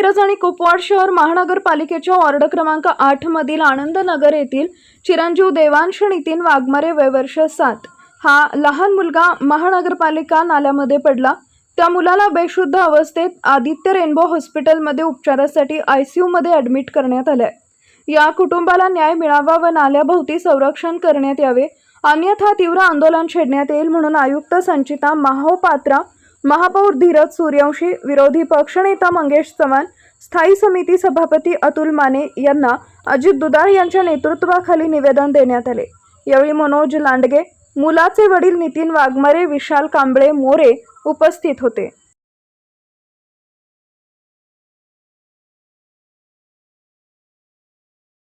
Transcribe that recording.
मिरज आणि कुपवाड शहर महानगरपालिकेच्या वॉर्ड क्रमांक 8 मधील आनंदनगर येथील चिरंजीव देवांश नितीन वाघमारे वय वर्ष 7 हा लहान मुलगा महानगरपालिका नाल्यामध्ये पडला। त्या मुलाला बेशुद्ध अवस्थेत आदित्य रेनबो हॉस्पिटलमध्ये उपचारासाठी ICU मध्ये ॲडमिट करण्यात आले। या कुटुंबाला न्याय मिळावा व नाल्याभोवती संरक्षण करण्यात यावे, अन्यथा तीव्र आंदोलन छेडण्यात येईल म्हणून आयुक्त संचिता महापात्रा, महापौर धीरज सूर्यवंशी, विरोधी पक्षनेता मंगेश चव्हाण, स्थायी समिती सभापती अतुल माने यांना अजित दुधाळ यांच्या नेतृत्वाखाली निवेदन देण्यात आले। यावेळी मनोज लांडगे, मुलाचे वडील नितीन वाघमारे, विशाल कांबळे मोरे उपस्थित होते।